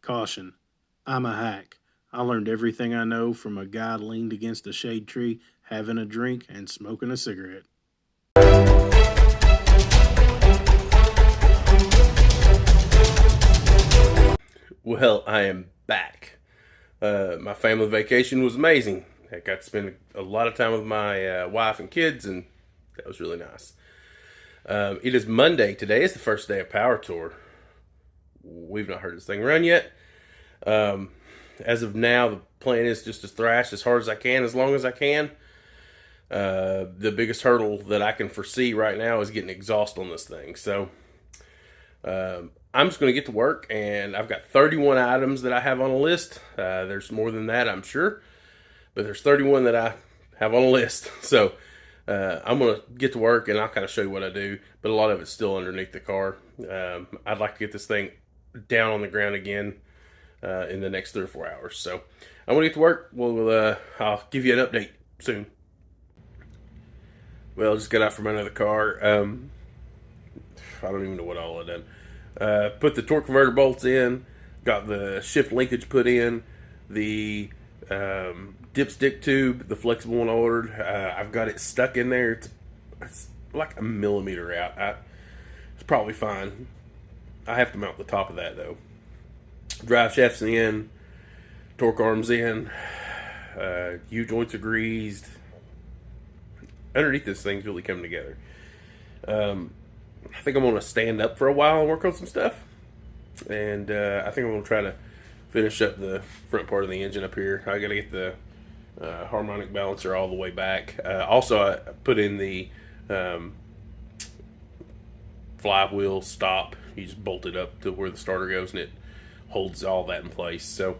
Caution, I'm a hack. I learned everything I know from a guy leaned against a shade tree, having a drink and smoking a cigarette. Well, I am back. My family vacation was amazing. I got to spend a lot of time with my wife and kids, and that was really nice. It is Monday. Today is the first day of Power Tour. We've not heard this thing run yet. As of now, the plan is just to thrash as hard as I can, as long as I can. The biggest hurdle that I can foresee right now is getting exhaust on this thing. So I'm just going to get to work, and I've got 31 items that I have on a list. There's more than that, I'm sure, but there's 31 that I have on a list. So I'm going to get to work, and I'll kind of show you what I do, but a lot of it's still underneath the car. I'd like to get this thing down on the ground again in the next 3 or 4 hours. So I'm going to get to work. I'll give you an update soon. Well, just got out from under the car. I don't even know what all I've done. Put the torque converter bolts in, got the shift linkage put in, the dipstick tube, the flexible one I ordered. I've got it stuck in there. It's like a millimeter out. It's probably fine. I have to mount the top of that though. Drive shaft's in, torque arms in, U-joints are greased. Underneath this thing's really coming together. I think I'm going to stand up for a while and work on some stuff. And I think I'm going to try to finish up the front part of the engine up here. I got to get the harmonic balancer all the way back. Also, I put in the flywheel stop. You just bolt it up to where the starter goes, and it holds all that in place. So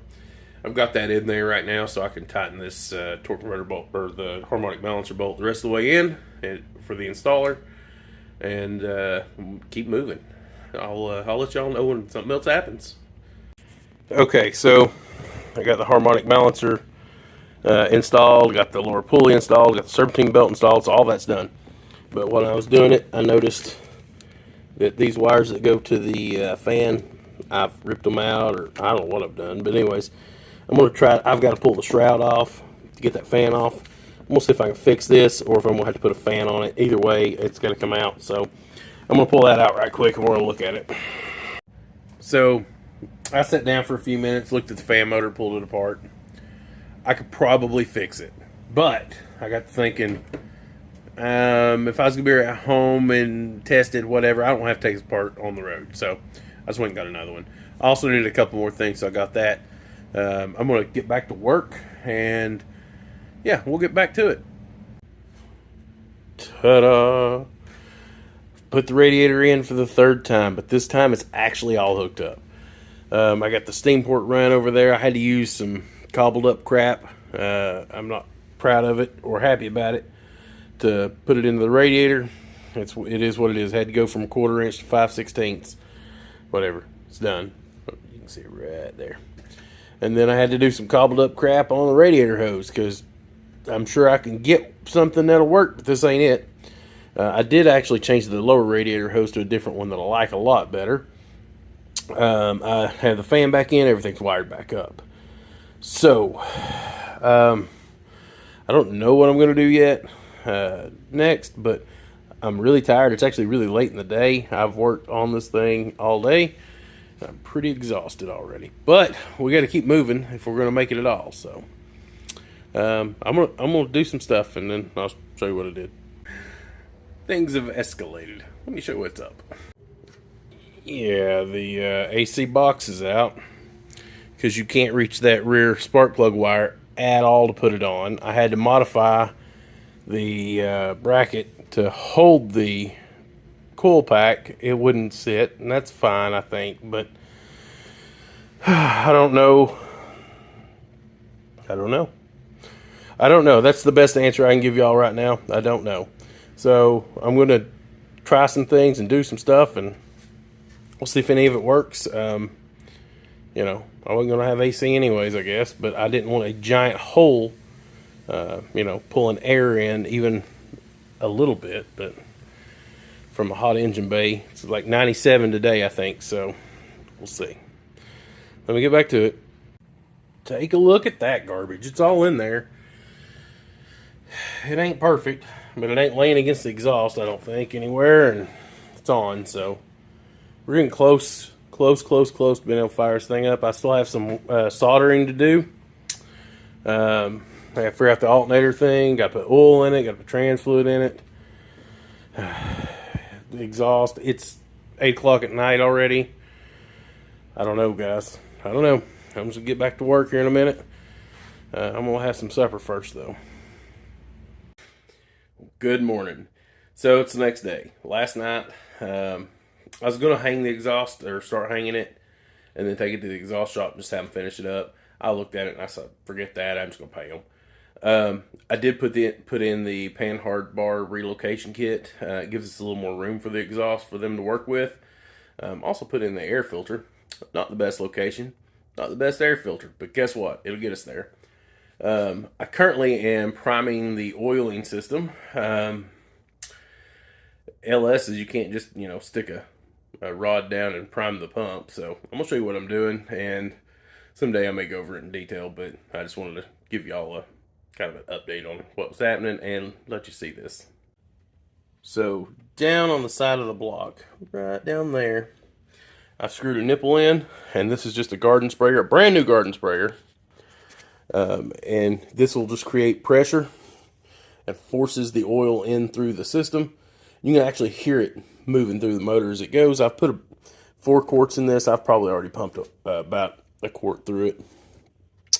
I've got that in there right now, so I can tighten this torque converter bolt, or the harmonic balancer bolt, the rest of the way in for the installer, and keep moving. I'll let y'all know when something else happens. Okay, so I got the harmonic balancer installed, got the lower pulley installed, got the serpentine belt installed, so all that's done. But when I was doing it, I noticed that these wires that go to the fan, I've ripped them out, or I don't know what I've done, but anyways, I'm going to try. I've got to pull the shroud off to get that fan off. I'm going to see if I can fix this, or if I'm going to have to put a fan on it. Either way, it's going to come out. So I'm going to pull that out right quick, and we're going to look at it. So I sat down for a few minutes, looked at the fan motor, pulled it apart. I could probably fix it, but I got to thinking, if I was going to be at home and test it, whatever, I don't have to take it apart on the road. So I just went and got another one. I also needed a couple more things, so I got that. I'm going to get back to work, and yeah, we'll get back to it. Ta-da! Put the radiator in for the third time, but this time it's actually all hooked up. I got the steam port run over there. I had to use some cobbled up crap. I'm not proud of it or happy about it, to put it into the radiator. It is what it is. I had to go from 1/4 inch to 5/16. Whatever, it's done. You can see it right there. And then I had to do some cobbled up crap on the radiator hose, because I'm sure I can get something that'll work, but this ain't it. I did actually change the lower radiator hose to a different one that I like a lot better. I have the fan back in, everything's wired back up. So, I don't know what I'm going to do yet next, but I'm really tired. It's actually really late in the day. I've worked on this thing all day. I'm pretty exhausted already, but we got to keep moving if we're going to make it at all. So I'm gonna do some stuff, and then I'll show you what I did. Things have escalated. Let me show you what's up. Yeah, the AC box is out because you can't reach that rear spark plug wire at all to put it on. I had to modify the bracket to hold the coil pack. It wouldn't sit, and that's fine, I think, but I don't know. That's the best answer I can give y'all right now. I don't know. So I'm going to try some things and do some stuff, and we'll see if any of it works. I wasn't going to have AC anyways, I guess, but I didn't want a giant hole, pulling air in even a little bit, but from a hot engine bay. It's like 97 today, I think, so we'll see. let me get back to it. Take a look at that garbage. It's all in there. It ain't perfect, but it ain't laying against the exhaust, I don't think, anywhere, and it's on, so we're getting close to being able to fire this thing up. I still have some soldering to do. I got to figure out the alternator thing, got to put oil in it, got to put trans fluid in it. The exhaust, it's 8 o'clock at night already. I don't know, guys. I don't know. I'm just going to get back to work here in a minute. I'm going to have some supper first, though. Good morning. So it's the next day. Last night, I was going to hang the exhaust, or start hanging it, and then take it to the exhaust shop and just have them finish it up. I looked at it and I said, forget that. I'm just going to pay them. I did put in the Panhard Bar Relocation Kit. It gives us a little more room for the exhaust for them to work with. Also put in the air filter. Not the best location. Not the best air filter. But guess what? It'll get us there. I currently am priming the oiling system. LS is you can't just, stick a rod down and prime the pump. So I'm going to show you what I'm doing. And someday I may go over it in detail. But I just wanted to give y'all a kind of an update on what was happening and let you see this. So down on the side of the block, right down there, I screwed a nipple in, and this is just a garden sprayer, a brand new garden sprayer. And this will just create pressure and forces the oil in through the system. You can actually hear it moving through the motor as it goes. I've put 4 quarts in this. I've probably already pumped about a quart through it.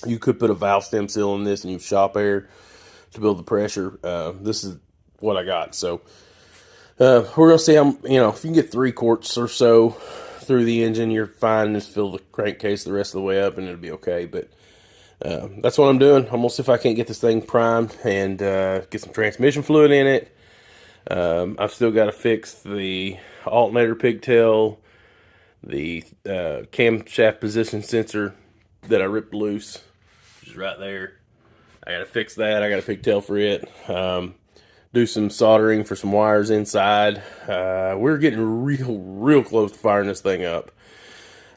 You could put a valve stem seal in this and use shop air to build the pressure. This is what I got. So we're going to see how, if you can get 3 quarts or so through the engine, you're fine. Just fill the crankcase the rest of the way up and it'll be okay. But that's what I'm doing. I'm going to see if I can't get this thing primed and get some transmission fluid in it. I've still got to fix the alternator pigtail, the camshaft position sensor that I ripped loose, which is right there. I got to fix that. I got a pigtail for it. Do some soldering for some wires inside. We're getting real close to firing this thing up.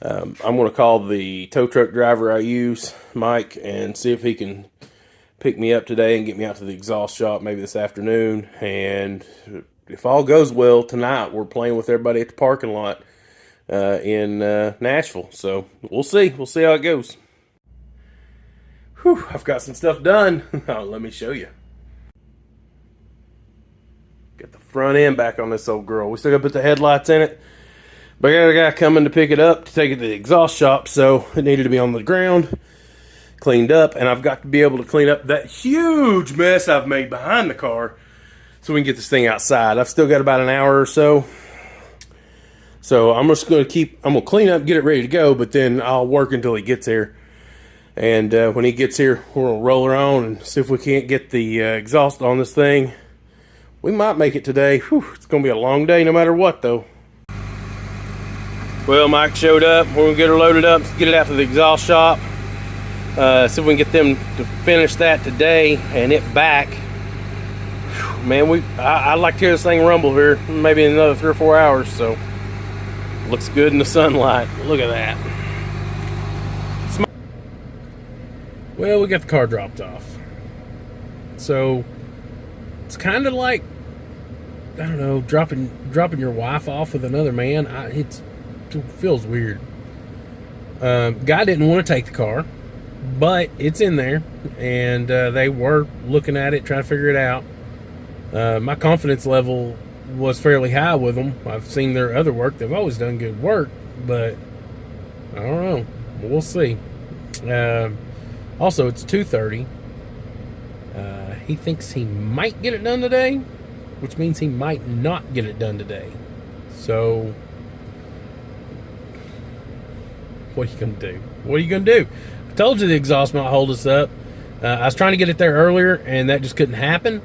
I'm going to call the tow truck driver I use, Mike, and see if he can pick me up today and get me out to the exhaust shop maybe this afternoon. And if all goes well, tonight we're playing with everybody at the parking lot in Nashville. So we'll see. We'll see how it goes. Whew, I've got some stuff done. Let me show you. Got the front end back on this old girl. We still got to put the headlights in it. But I got a guy coming to pick it up to take it to the exhaust shop, so it needed to be on the ground, cleaned up, and I've got to be able to clean up that huge mess I've made behind the car so we can get this thing outside. I've still got about an hour or so. So I'm just going to clean up, get it ready to go, but then I'll work until he gets here. And when he gets here, we're going to roll her on and see if we can't get the exhaust on this thing. We might make it today. Whew, it's going to be a long day no matter what, though. Well, Mike showed up. We're going to get her loaded up, get it out to the exhaust shop. See if we can get them to finish that today and it back. Whew, man, I'd like to hear this thing rumble here maybe in another 3 or 4 hours. So, looks good in the sunlight. Look at that. Well, we got the car dropped off. So, it's kind of like, I don't know, dropping your wife off with another man. It feels weird. Guy didn't want to take the car, but it's in there, and they were looking at it, trying to figure it out. My confidence level was fairly high with them. I've seen their other work. They've always done good work, but I don't know. We'll see. Also, it's 2:30. He thinks he might get it done today, which means he might not get it done today. So, what are you going to do? What are you going to do? I told you the exhaust might hold us up. I was trying to get it there earlier, and that just couldn't happen.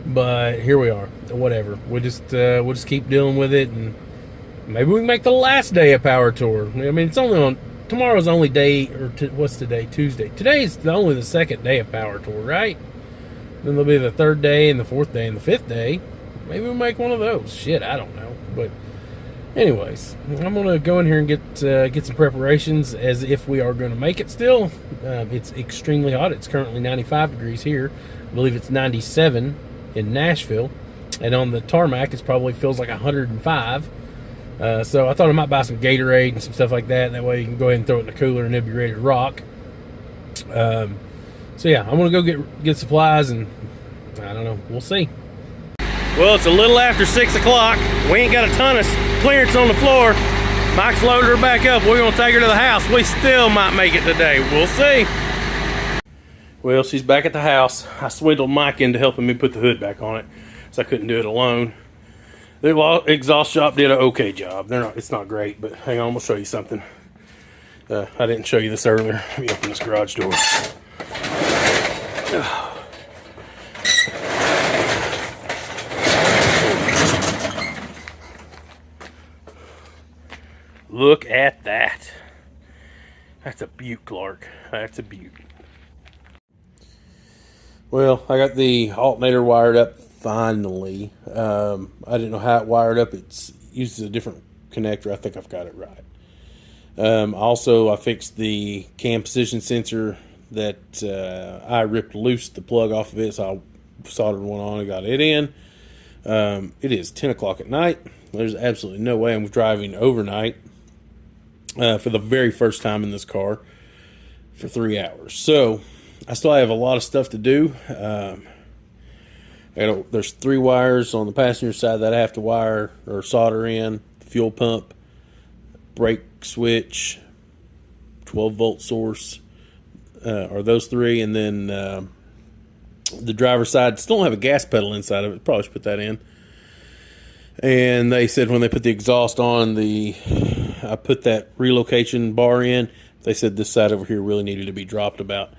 But here we are. Whatever. We'll just keep dealing with it, and maybe we can make the last day of Power Tour. I mean, it's only on tomorrow's only day, or what's today? Tuesday. Today's only the second day of Power Tour, right? Then there'll be the 3rd day and the 4th day and the 5th day. Maybe we'll make one of those. Shit, I don't know. But Anyways, I'm gonna go in here and get some preparations as if we are gonna make it still. It's extremely hot. It's currently 95 degrees here. I believe it's 97 in Nashville, and on the tarmac it probably feels like 105. So I thought I might buy some Gatorade and some stuff like that. That way you can go ahead and throw it in the cooler and it'll be ready to rock. So yeah, I'm gonna go get supplies, and I don't know, we'll see. Well, it's a little after 6 o'clock. We ain't got a ton of clearance on the floor. Mike's loaded her back up. We're gonna take her to the house. We still might make it today. We'll see. Well, she's back at the house. I swindled Mike into helping me put the hood back on it, so I couldn't do it alone. The exhaust shop did an okay job. It's not great, but hang on, I'm gonna show you something. I didn't show you this earlier. Let me open this garage door. Look at that. That's a beaut, Clark. That's a beaut. Well, I got the alternator wired up finally. I didn't know how it wired up. It uses a different connector. I think I've got it right. Also, I fixed the cam position sensor that I ripped loose the plug off of it, so I soldered one on and got it in. It is 10 o'clock at night. There's absolutely no way I'm driving overnight for the very first time in this car for 3 hours. So I still have a lot of stuff to do. There's 3 wires on the passenger side that I have to wire or solder in. Fuel pump, brake switch, 12-volt source, are those 3. And then the driver's side still don't have a gas pedal inside of it. Probably should put that in. And they said when they put the exhaust on, I put that relocation bar in. They said this side over here really needed to be dropped about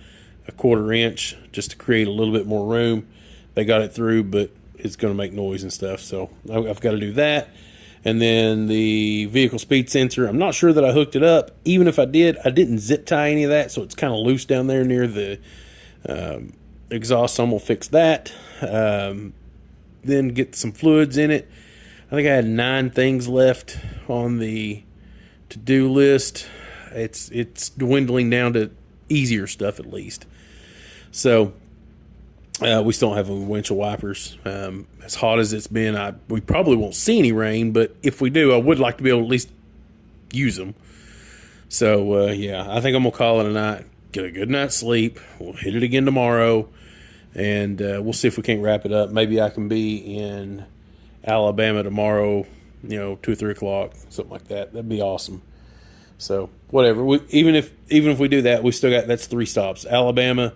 a 1/4 inch just to create a little bit more room. They got it through, but it's going to make noise and stuff, so I've got to do that. And then the vehicle speed sensor, I'm not sure that I hooked it up. Even if I did, I didn't zip tie any of that, so it's kind of loose down there near the exhaust, so I'm going to fix that. Then get some fluids in it. I think I had 9 things left on the to-do list. It's dwindling down to easier stuff at least. So we still don't have any windshield wipers. As hot as it's been, we probably won't see any rain, but if we do, I would like to be able to at least use them. So yeah, I think I'm gonna call it a night. Get a good night's sleep. We'll hit it again tomorrow, and we'll see if we can't wrap it up. Maybe I can be in Alabama tomorrow, 2 or 3 o'clock, something like that. That'd be awesome. So whatever. Even if we do that, we still got, that's 3 stops: Alabama,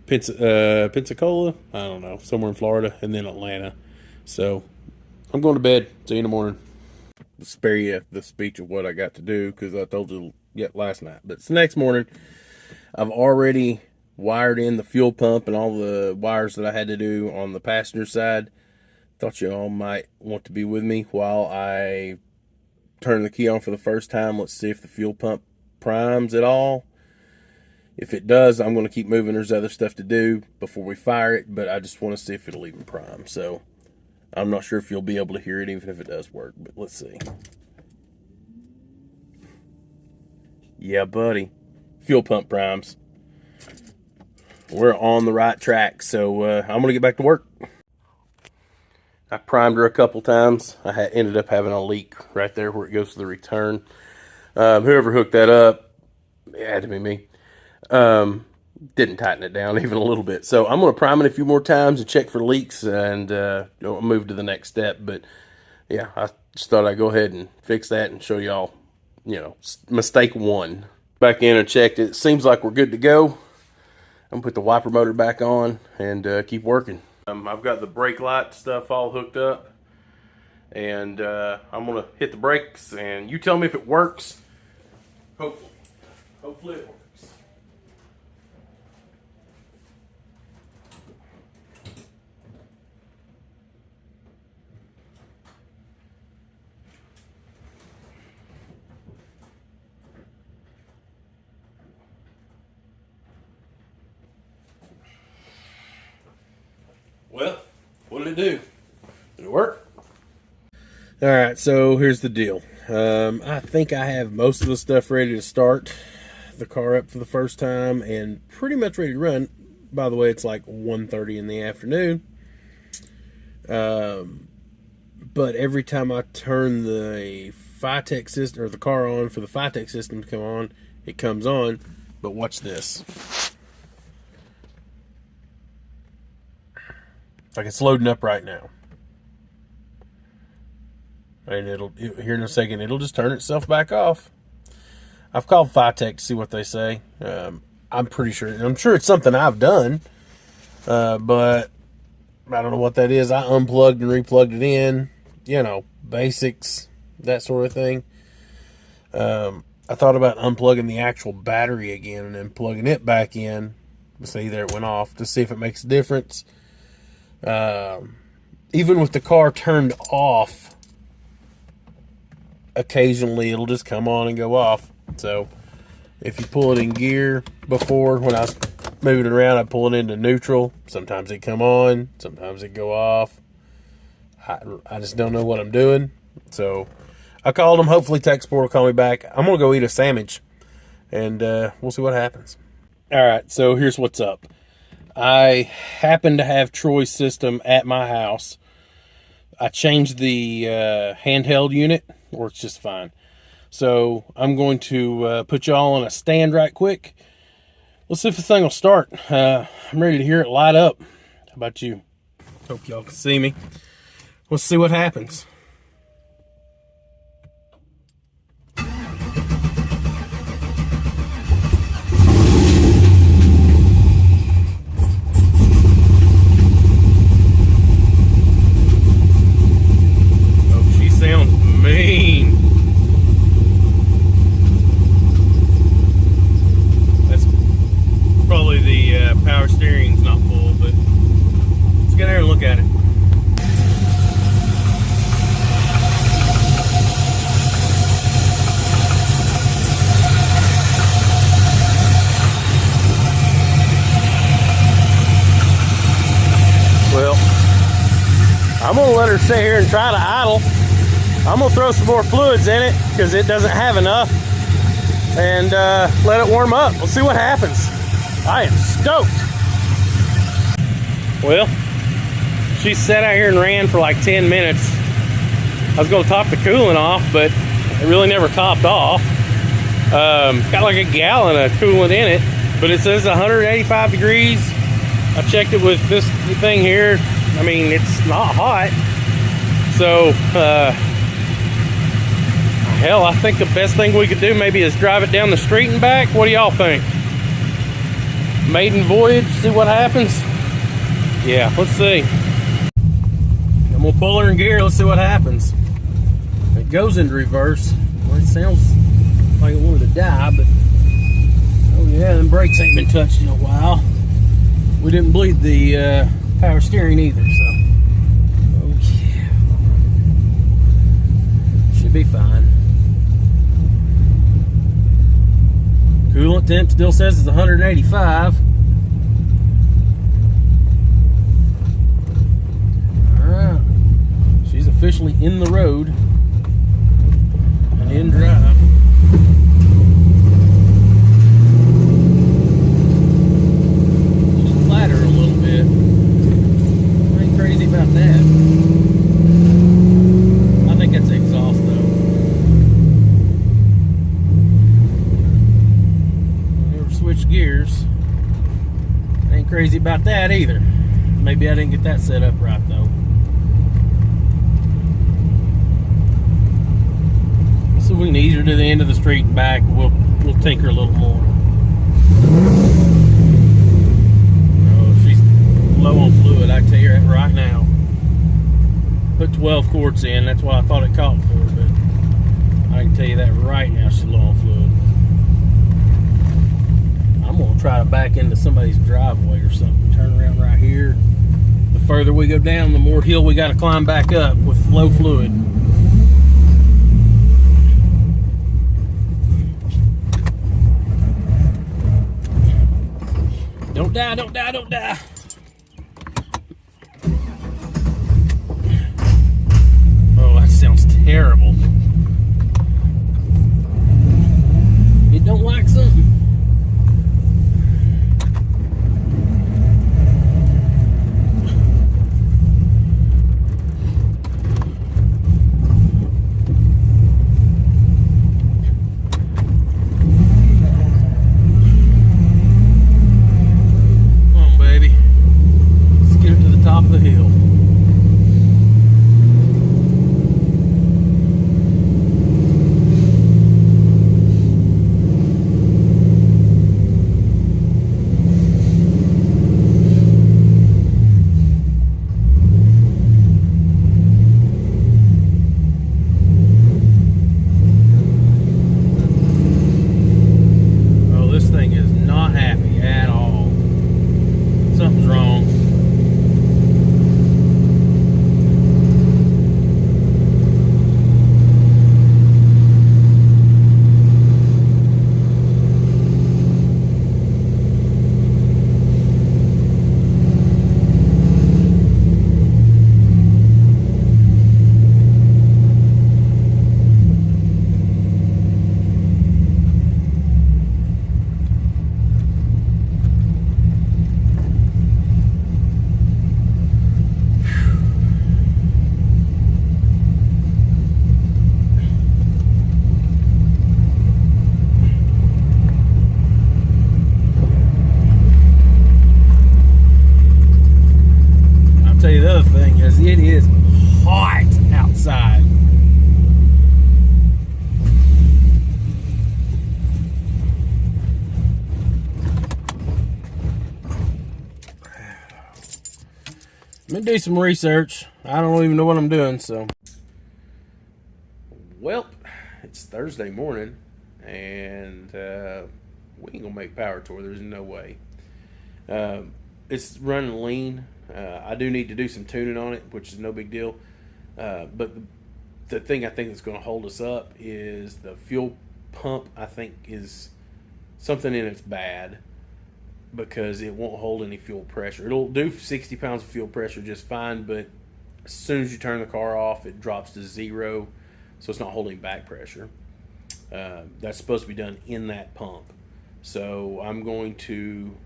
Pensacola, I don't know, somewhere in Florida, and then Atlanta. So I'm going to bed. See you in the morning. I'll spare you the speech of what I got to do because I told you last night. But it's the next morning. I've already wired in the fuel pump and all the wires that I had to do on the passenger side. Thought you all might want to be with me while I turn the key on for the first time. Let's see if the fuel pump primes at all. If it does, I'm going to keep moving. There's other stuff to do before we fire it, but I just want to see if it'll even prime. So I'm not sure if you'll be able to hear it even if it does work, but let's see. Yeah, buddy. Fuel pump primes. We're on the right track, so I'm going to get back to work. I primed her a couple times. I ended up having a leak right there where it goes to the return. Whoever hooked that up, it had to be me, didn't tighten it down even a little bit. So I'm going to prime it a few more times and check for leaks and move to the next step. But yeah, I just thought I'd go ahead and fix that and show y'all, mistake 1. Back in and checked it. It seems like we're good to go. I'm going to put the wiper motor back on and keep working. I've got the brake light stuff all hooked up, and I'm going to hit the brakes, and you tell me if it works. Hopefully it works. Well, what did it do? Did it work? All right, so here's the deal. I think I have most of the stuff ready to start the car up for the first time and pretty much ready to run. By the way, it's like 1:30 in the afternoon. But every time I turn the Phytech system or the car on for the Phytech system to come on, it comes on. But watch this. Like it's loading up right now. And here in a second, it'll just turn itself back off. I've called Phytech to see what they say. I'm sure it's something I've done. But I don't know what that is. I unplugged and replugged it in. You know, basics, that sort of thing. I thought about unplugging the actual battery again and then plugging it back in. See, there it went off, to see if it makes a difference. Even with the car turned off, occasionally it'll just come on and go off. So if you pull it in gear, before when I was moving it around, I pull it into neutral. Sometimes it come on, sometimes it go off. I just don't know what I'm doing. So I called them. Hopefully tech support will call me back. I'm gonna go eat a sandwich and we'll see what happens. All right, so here's what's up. I happen to have Troy's system at my house. I changed the handheld unit, works just fine. So I'm going to put y'all on a stand right quick. Let's see if the thing will start. I'm ready to hear it light up. How about you? Hope y'all can see me. Let's see what happens. Oh, she sounds mean. Probably the power steering's not full, but let's get there and look at it. Well, I'm gonna let her sit here and try to idle. I'm gonna throw some more fluids in it because it doesn't have enough, and let it warm up. We'll see what happens. I am stoked. Well, she sat out here and ran for like 10 minutes. I was gonna top the coolant off, but it really never topped off. Got like a gallon of coolant in it, but it says 185 degrees. I checked it with this thing here. I mean, it's not hot. So, hell, I think the best thing we could do maybe is drive it down the street and back. What do y'all think? Maiden voyage, see what happens? Yeah, let's see. I'm gonna pull her in gear, let's see what happens. It goes into reverse. Well, it sounds like it wanted to die, but oh yeah, them brakes ain't been touched in a while. We didn't bleed the power steering either, so oh yeah, should be fine. Coolant temp still says it's 185. Alright. She's officially in the road and in drive. She's flatter a little bit. I ain't crazy about that. I think that's exhaust though. Switch gears. Ain't crazy about that either. Maybe I didn't get that set up right though. So we can ease her to the end of the street and back. We'll tinker a little more. Oh, she's low on fluid. I can tell you that right now. Put 12 quarts in. That's why I thought it called for, but I can tell you that right now. She's low on fluid. I'm gonna try to back into somebody's driveway or something. Turn around right here. The further we go down, the more hill we got to climb back up with low fluid. Don't die, don't die, don't die. Oh, that sounds terrible. you the other thing is it is hot outside. I'm gonna do some research. I don't even know what I'm doing, so. Well, it's Thursday morning, and we ain't gonna make power tour. There's no way. It's running lean. I do need to do some tuning on it, which is no big deal. But the thing I think that's going to hold us up is the fuel pump. I think is something in it's bad because it won't hold any fuel pressure. It'll do 60 pounds of fuel pressure just fine, but as soon as you turn the car off, it drops to 0, so it's not holding back pressure. That's supposed to be done in that pump. So I'm going to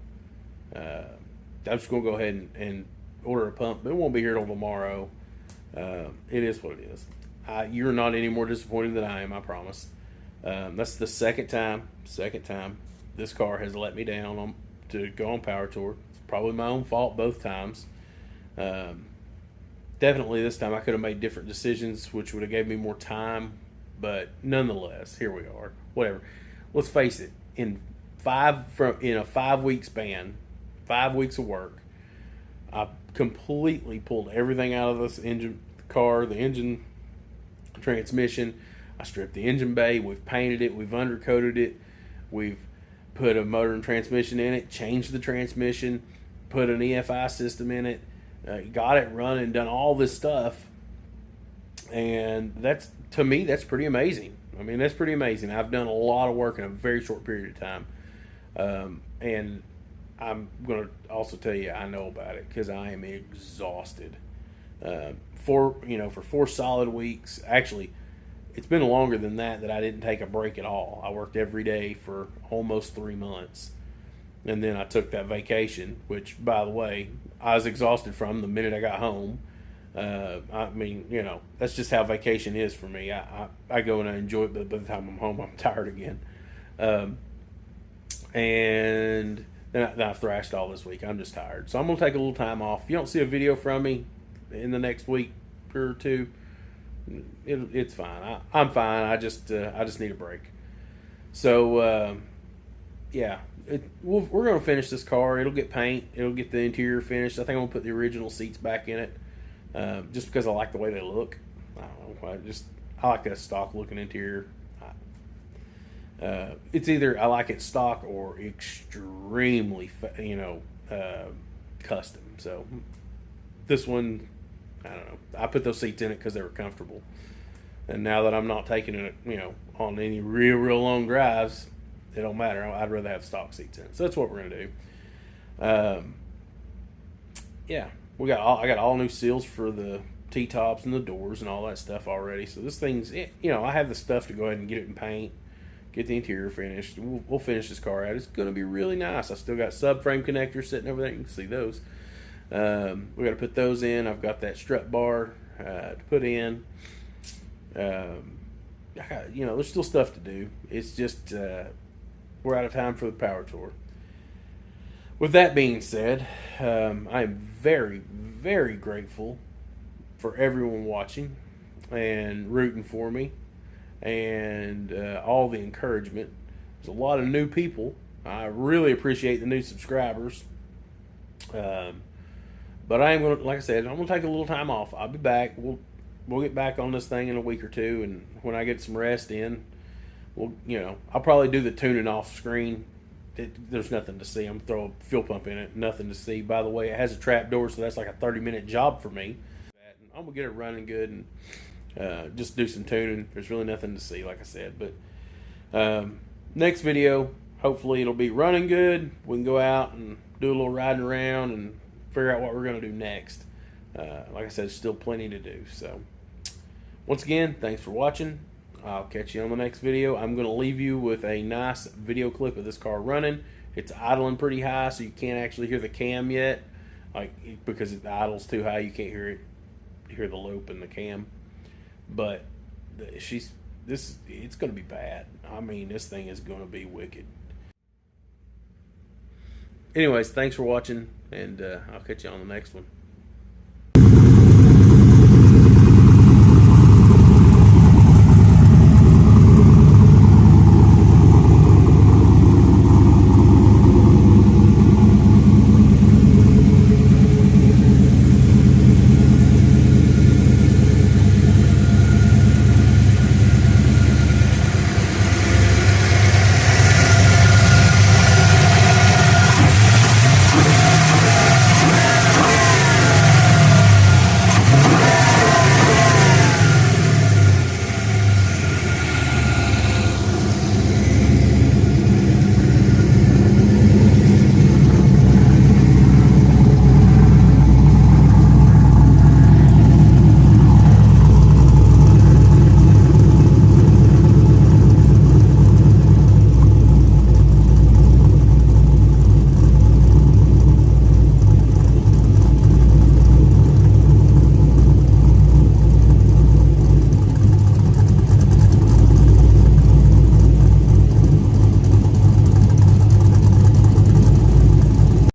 I'm just going to go ahead and order a pump, but it won't be here till tomorrow. It is what it is. You're not any more disappointed than I am, I promise. That's the second time this car has let me down to go on power tour. It's probably my own fault both times. Definitely this time I could have made different decisions, which would have gave me more time, but nonetheless, here we are. Whatever. Let's face it. In a 5 week span, 5 weeks of work, I completely pulled everything out of this engine car, the engine, transmission. I stripped the engine bay. We've painted it. We've undercoated it. We've put a motor and transmission in it, changed the transmission, put an EFI system in it, got it running, done all this stuff. And to me, that's pretty amazing. I mean, that's pretty amazing. I've done a lot of work in a very short period of time. And I'm going to also tell you I know about it because I am exhausted. For 4 solid weeks. Actually, it's been longer than that I didn't take a break at all. I worked every day for almost 3 months. And then I took that vacation, which, by the way, I was exhausted from the minute I got home. I mean, that's just how vacation is for me. I go and I enjoy it, but by the time I'm home, I'm tired again. And then I thrashed all this week. I'm just tired. So I'm going to take a little time off. If you don't see a video from me in the next week or two, it's fine. I'm fine. I just need a break. So, we're going to finish this car. It'll get paint. It'll get the interior finished. I think I'm going to put the original seats back in it just because I like the way they look. I don't know. I like that stock looking interior. It's either I like it stock or extremely, custom. So this one, I don't know. I put those seats in it because they were comfortable. And now that I'm not taking it, on any real long drives, it don't matter. I'd rather have stock seats in it. So that's what we're gonna do. I got all new seals for the T-tops and the doors and all that stuff already. So this thing's, I have the stuff to go ahead and get it in paint, get the interior finished. We'll finish this car out. It's going to be really nice. I still got subframe connectors sitting over there. You can see those. We got to put those in. I've got that strut bar to put in. There's still stuff to do. It's just we're out of time for the power tour. With that being said, I am very, very grateful for everyone watching and rooting for me and all the encouragement. There's a lot of new people. I really appreciate the new subscribers. But I am going to, like I said, I'm going to take a little time off. I'll be back. We'll get back on this thing in a week or two, and when I get some rest in, I'll probably do the tuning off screen. There's nothing to see. I'm going to throw a fuel pump in it. Nothing to see. By the way, it has a trap door, so that's like a 30-minute job for me. I'm going to get it running good and just do some tuning. There's really nothing to see, like I said. But next video, hopefully it'll be running good. We can go out and do a little riding around and figure out what we're going to do next. Like I said, there's still plenty to do. So once again, thanks for watching. I'll catch you on the next video. I'm going to leave you with a nice video clip of this car running. It's idling pretty high, so you can't actually hear the cam yet, because it idles too high. You can't hear the loop in the cam. But it's going to be bad. I mean, this thing is going to be wicked. Anyways, thanks for watching, and I'll catch you on the next one.